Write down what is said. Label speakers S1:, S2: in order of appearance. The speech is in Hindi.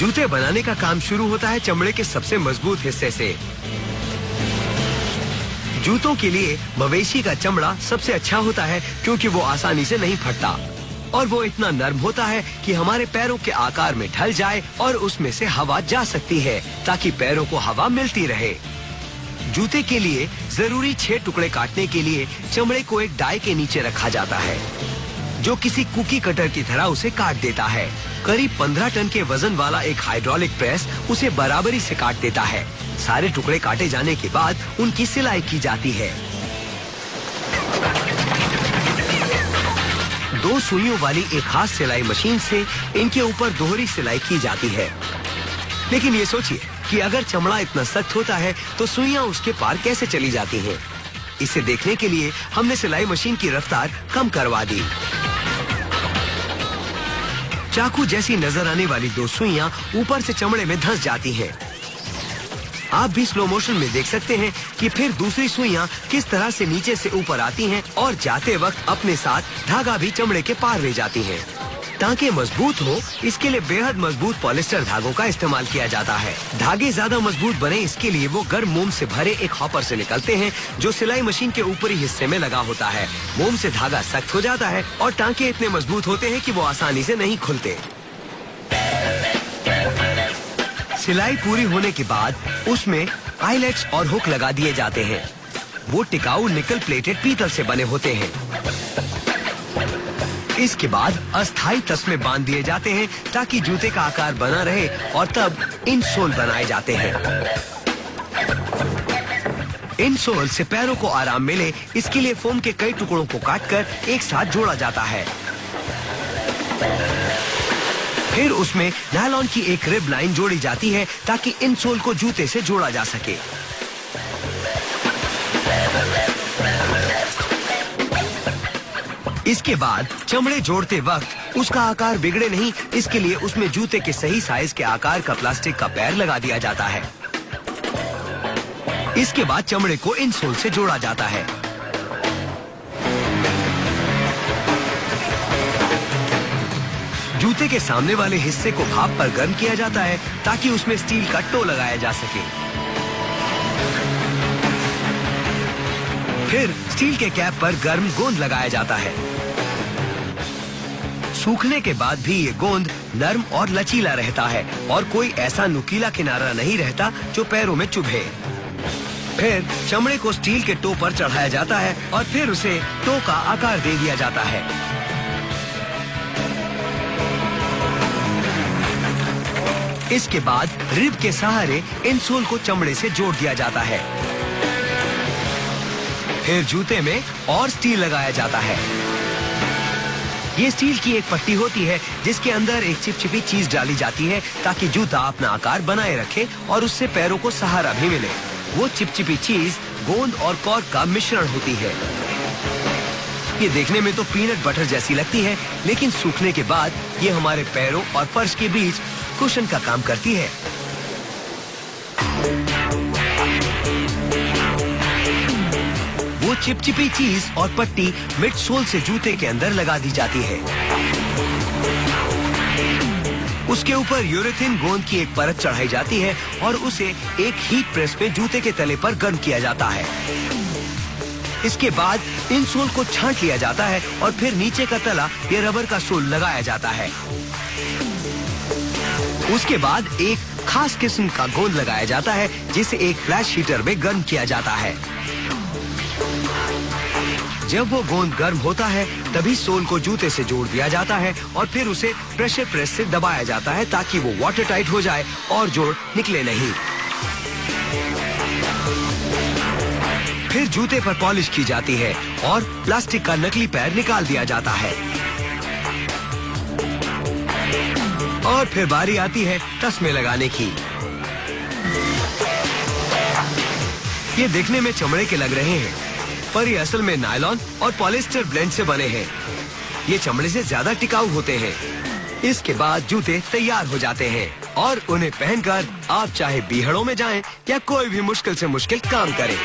S1: जूते बनाने का काम शुरू होता है चमड़े के सबसे मजबूत हिस्से से। जूतों के लिए मवेशी का चमड़ा सबसे अच्छा होता है क्योंकि वो आसानी से नहीं फटता और वो इतना नरम होता है कि हमारे पैरों के आकार में ढल जाए और उसमें से हवा जा सकती है ताकि पैरों को हवा मिलती रहे। जूते के लिए जरूरी 6 टुकड़े काटने के लिए चमड़े को एक डाई के नीचे रखा जाता है जो किसी कुकी कटर की तरह उसे काट देता है। करीब 15 टन के वजन वाला एक हाइड्रोलिक प्रेस उसे बराबरी से काट देता है। सारे टुकड़े काटे जाने के बाद उनकी सिलाई की जाती है। 2 सुइयों वाली एक खास सिलाई मशीन से इनके ऊपर दोहरी सिलाई की जाती है। लेकिन ये सोचिए कि अगर चमड़ा इतना सख्त होता है तो सुइयां उसके पार कैसे चली जाती हैं? इसे देखने के लिए हमने सिलाई मशीन की रफ्तार कम करवा दी। चाकू जैसी नजर आने वाली 2 सुइयां ऊपर से चमड़े में धंस जाती हैं। आप भी स्लो मोशन में देख सकते हैं कि फिर दूसरी सुइयां किस तरह से नीचे से ऊपर आती हैं और जाते वक्त अपने साथ धागा भी चमड़े के पार ले जाती हैं। ताकि मजबूत हो इसके लिए बेहद मजबूत पॉलिस्टर धागों का इस्तेमाल किया जाता है। धागे ज्यादा मजबूत बने इसके लिए वो गर्म मोम से भरे एक हॉपर से निकलते हैं जो सिलाई मशीन के ऊपरी हिस्से में लगा होता है। मोम से धागा सख्त हो जाता है और टांके इतने मजबूत होते हैं कि वो आसानी से नहीं खुलते। सिलाई पूरी होने के बाद उसमें आईलेट्स और हुक लगा दिए जाते हैं। वो टिकाऊ निकल प्लेटेड पीतल से बने होते हैं। इसके बाद अस्थायी तस्मे बांध दिए जाते हैं ताकि जूते का आकार बना रहे और तब इनसोल बनाए जाते हैं। इनसोल से पैरों को आराम मिले इसके लिए फोम के कई टुकड़ों को काटकर एक साथ जोड़ा जाता है। फिर उसमें नायलॉन की एक रिब लाइन जोड़ी जाती है ताकि इनसोल को जूते से जोड़ा जा सके। इसके बाद चमड़े जोड़ते वक्त उसका आकार बिगड़े नहीं इसके लिए उसमें जूते के सही साइज के आकार का प्लास्टिक का पैर लगा दिया जाता है। इसके बाद चमड़े को इनसोल से जोड़ा जाता है। जूते के सामने वाले हिस्से को भाप पर गर्म किया जाता है ताकि उसमें स्टील का टो लगाया जा सके। फिर स्टील के कैप पर गर्म गोंद लगाया जाता है। सूखने के बाद भी ये गोंद नरम और लचीला रहता है और कोई ऐसा नुकीला किनारा नहीं रहता जो पैरों में चुभे। फिर चमड़े को स्टील के टो पर चढ़ाया जाता है और फिर उसे टो का आकार दे दिया जाता है। इसके बाद रिब के सहारे इनसोल को चमड़े से जोड़ दिया जाता है। फिर जूते में और स्टील लगाया जाता है। ये स्टील की एक पट्टी होती है जिसके अंदर एक चिपचिपी चीज डाली जाती है ताकि जूता अपना आकार बनाए रखे और उससे पैरों को सहारा भी मिले। वो चिपचिपी चीज गोंद और कॉर्क का मिश्रण होती है। ये देखने में तो पीनट बटर जैसी लगती है लेकिन सूखने के बाद ये हमारे पैरों और फर्श के बीच कुशन का काम करती है। वो चिपचिपी चीज और पट्टी मिड सोल से जूते के अंदर लगा दी जाती है। उसके ऊपर यूरेथिन गोंद की एक परत चढ़ाई जाती है और उसे एक हीट प्रेस में जूते के तले पर गर्म किया जाता है। इसके बाद इनसोल को छांट लिया जाता है और फिर नीचे का तला या रबर का सोल लगाया जाता है। उसके बाद एक खास किस्म का गोंद लगाया जाता है जिसे एक फ्लैश हीटर में गर्म किया जाता है। जब वो गोंद गर्म होता है तभी सोल को जूते से जोड़ दिया जाता है और फिर उसे प्रेशर प्रेस से दबाया जाता है ताकि वो वाटर टाइट हो जाए और जोड़ निकले नहीं। फिर जूते पर पॉलिश की जाती है और प्लास्टिक का नकली पैर निकाल दिया जाता है। और फिर बारी आती है तस्मे लगाने की। ये देखने में चमड़े के लग रहे हैं पर ये असल में नायलॉन और पॉलिस्टर ब्लेंड से बने हैं। ये चमड़े से ज्यादा टिकाऊ होते हैं। इसके बाद जूते तैयार हो जाते हैं और उन्हें पहनकर आप चाहे बीहड़ों में जाएं या कोई भी मुश्किल से मुश्किल काम करें।